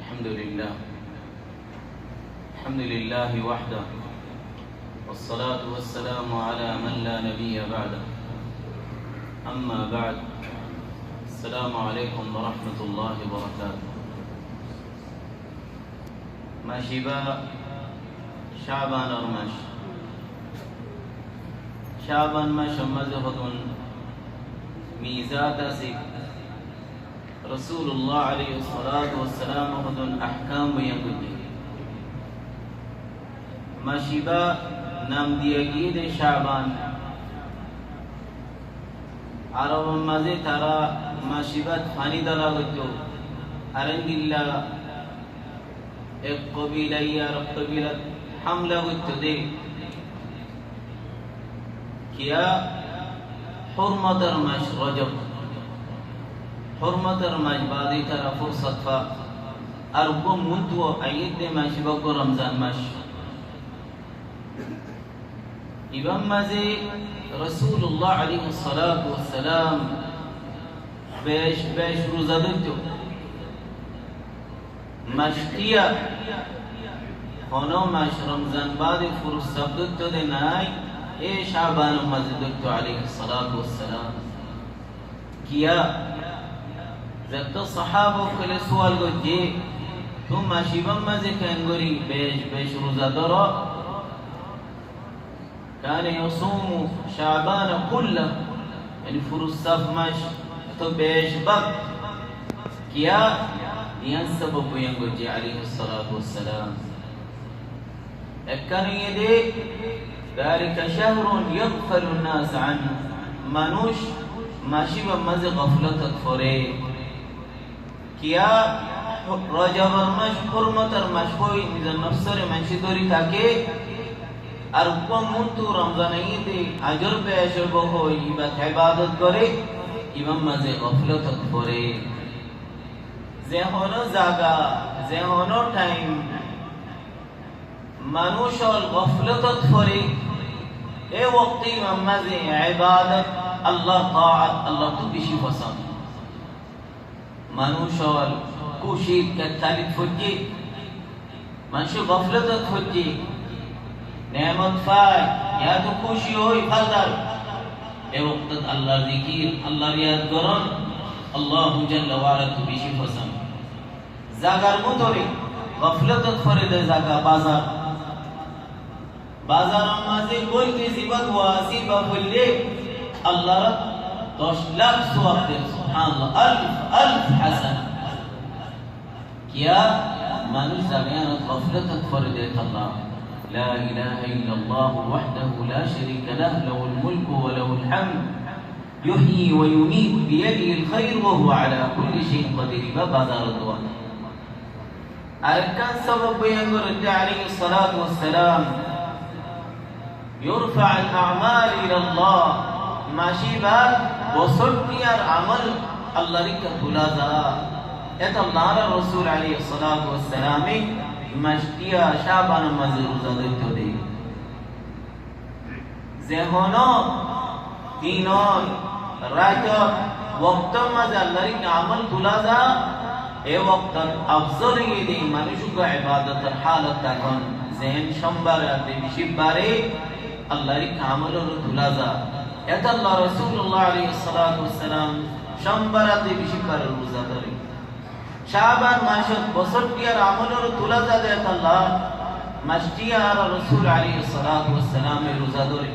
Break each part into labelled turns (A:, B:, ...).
A: الحمد لله وحده والصلاة والسلام على من لا نبي بعده أما بعد السلام عليكم ورحمة الله وبركاته মাসিবা শাবান और মাস শাবান মাস মাঝে হতুন মিজাত আছে রাসূলুল্লাহ আলাইহি সাল্লাতু ওয়াসসালাম হতুন আহকাম বয়ান করতে মাসিবা নাম দিয়ে গিয়ে শাবান আরব মাঝে তারা মাসিবাত ফানি দলা হইতো আরঙ্গিল্লা এক কবিলা আর কবিলা হামলা হইতো দে কিয়া হুরমাতের মাস রজব হুরমাতের মাস বাদে তারা ফুরসত পা আর গো মুন্তু আইয়ত দে মাসিবা গো রমজান মাস ইবাম মাঝে রাসূলুল্লাহ আলাইহি সাল্লাতু ওয়াসসালাম বেশ রোজা ধরতো মাসটিয়া হনো মাস রমজান বাদে ফুরসত ধরতো দে নাই এ শাবান মাঝে ধরতো আলাইহি সাল্লাতু ওয়াসসালাম কিয়া যত সাহাবা কলে সওয়াল গজে তুম মাসিবাম মাঝে কেন গরি বেশ রোজা ধরো كان يصوم شعبان كله يعني فرصة ماش تو بيش بق كيا ينسبب ينجي عليه الصلاة والسلام كان يدي ذلك شهر يغفل الناس عنه منوش ماشي بمزي غفلتك فري كيا رجب المش حرمة المش بوي إذا نفسر منشي دوري تاكي আর মুন্তু রমজান ঈদে আজর পেশর বহই ইবাদত করে ইমাম মাঝে গফলত করে যে হলো জায়গা যে হলো টাইম মানুষ গফলত করে এই ওয়াক্তে ইমাম মাঝে ইবাদত আল্লাহ তাআত আল্লাহ তো বেশি পছন্দ মানুষ খুশি কাতালিত হচ্ছে মানুষ গফলত হচ্ছে नेमत फाय या तो खुशी होई फलदार ए वक्त अल्लाह जिकिर अल्लाह याद करन अल्लाह जल्ल वाला तु बेশি পছন্দ জাগার মতরে গফলত করে দে জাগা বাজার মাঝে বলতে সিবাত ওয়াসিবা বললে আল্লাহ 10 লাখ সওয়াব দেন সুবহানাল্লাহ আলফ হাসান কিয়া মানুষ জাগার গফলত করে দে আল্লাহ لا إله إلا الله وحده لا شريك له له الملك وله الحمد يحيي ويميت بيده الخير وهو على كل شيء قدير بازار الدوان أركان سبب ينظر عليه الصلاة والسلام يرفع الأعمال إلى الله ماشي بعد وصلتي العمل الله رك تلازا الله الرسول عليه الصلاة والسلام মাসটিয়া শাবান মাঝে রোজা ধরতে দেই যে হনো দিন রাত ওয়াক্ত মাঝে আল্লাহর আমল তুলাজা এ ওয়াক্ত আফজল ঈদে মানুষকে ইবাদতের হালত তখন জেন সম্বারাতে বিশিবারে আল্লাহর আমল তুলাজা এটা আল্লাহ রাসূলুল্লাহ আলাইহিস সালাতু ওয়াসসালাম সম্বারাতে বিশিবারে রোজা ধরে শাবান মাসত বছরটিয়ার আমলের তুলাজা দেয় আল্লাহ মাসটিয়া আর রাসূল আলাইহিস সালাতু ওয়াসসালাম রোজা ধরে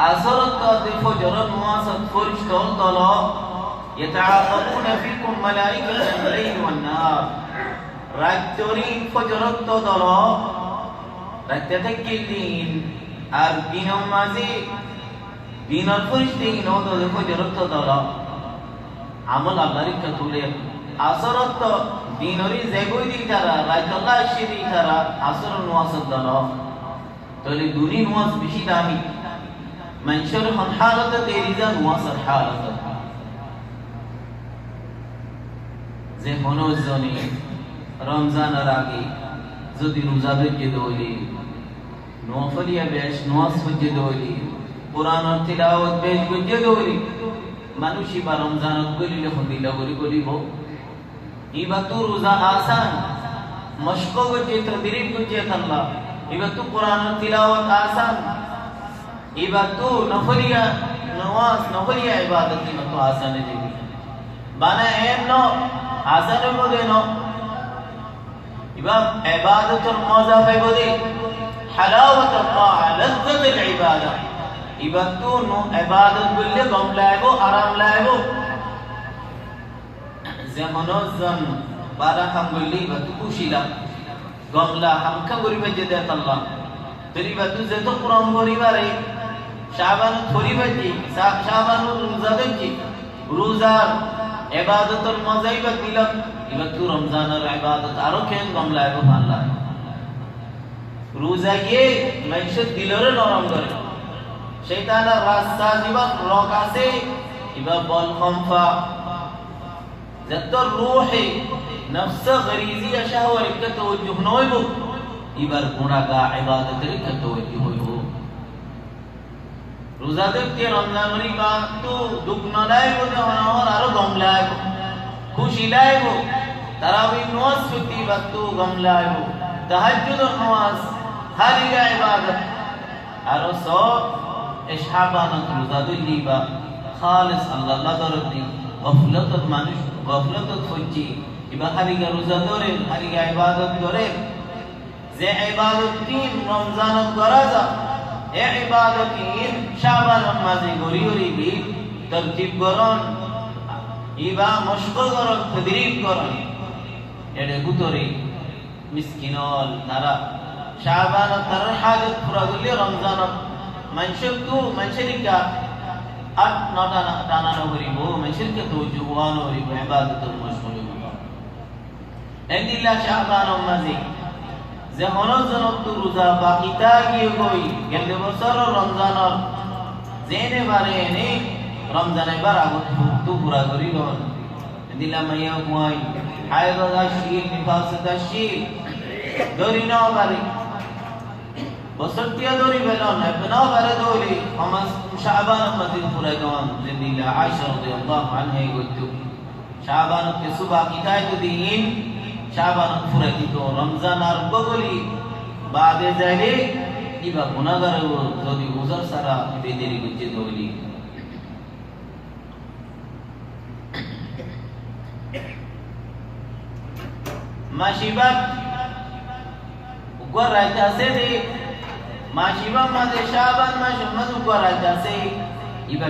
A: আসরত কাতে ফজর মুয়াসাত ফরিশতার তলা ইয়াতাআকাবুনা ফিকুম মালাইকাতুল লাইল ওয়ান নাহার রাতরি ফজরত তলা রাতে থেকে দিন আর দিনের মাঝে দিনের ফরিশতে নদ ফজরত তলা আমল আল্লাহর কাতুলে আসরত দিনরি জেগই দি তারা রাইতল্লাহ শিরি তারা আসর নওয়াজ দানো তলে দুনি নওয়াজ বেশি দামি মানুষের হালত তেরিজা নওয়াজ হালত যে মনোজনে রমজানের আগে যদি রোজা ধরে দইলি নফলিয়া বেশ নওয়াজ পড়ে দইলি কোরআন তিলাওয়াত বেশ পড়ে দইলি মানুষই বা রমজানত গলিলে হদিলা করিব ইবাতু রোজা আসান مشق گجے تدریب گجے اللہ ایبتو قرآن تلاوت آسان ایبتو نفلیہ نواز نفلیہ عبادت ایبتو آسان ہے بانا ایم نو آسان ہے بودے نو ایبت عبادت الموضح ہے بودے حلاوت الطاعة لذت العبادة ایبتو نو عبادت بلے گم لائبو آرام لائبو زمنوزن بارا ہم گلی بتو کوشیلا گملا ہم کا گری بجے دیت اللہ تری بتو زیتو قرآن گری بارے شعبان تھوڑی بجی شعبان روزہ دجی روزار عبادت الموضعی بتیلک بتو رمضان عبادت آرو کھین گملا ہے بھان لائے روزہ یہ معیشت دلور نورم کرے شیطان راستہ دیبا روکا سے ایبا بول خمفا زد الروح نفس غریزی شهوه لکتوجه نویبو ایبر گناگا عبادت لکتوجه ہوئیبو روزہ دیکھتے رمضان وری بات تو دکھ نہ لائیبو دے ہونا اور آرو گم لائیبو خوشی لائیبو تراوی نواز فتی بات تو گم لائیبو تحجد نواز حالی گا عبادت آرو سو اشحابانت روزہ دیبا خالص اللہ درد دی غفلتت مانش غفلتت فجی ایبا حریگا روزہ دورے حریگا عبادت دورے زی عبادتین رمضانت گرازا اے عبادتین شعبان رمضی گوری گوری بھی ترتیب گران ایبا مشق گران تدریب گران ایڈے گتوری مسکنال ترا شعبانت تر حاجت پرادلی رمضانت منشب تو منشرکا ات نانا نوریبو منشرکا توجہوان وریبو عبادت المشغول اندی اللہ شعبان امازی زہونو زنوب تو روزہ باقی تاگی کوئی گلد بسر رمضان زینے بارے نے رمضان بار آگت تو پورا گری لون اندی اللہ میا کوائی حائض دا شیر نفاس دا شیر دوری نو باری بسرتیا دوری بلون ابنا بارے دوری ہمیں شعبان امازی پورا گوان زندی اللہ عائشہ رضی اللہ عنہ گلتو شعبان کے صبح کی تائی تو دین شعبان فرقی تو رمضان আর বগলি বাদে যাইলে ইবা গুনাহগার যদি উজর সারা বেদেরি গুজে দইলি মাশিবাত গরাইতাছে দে মাশিবা মাঝে শাবান মাস মধু গরাইতাছে ইবা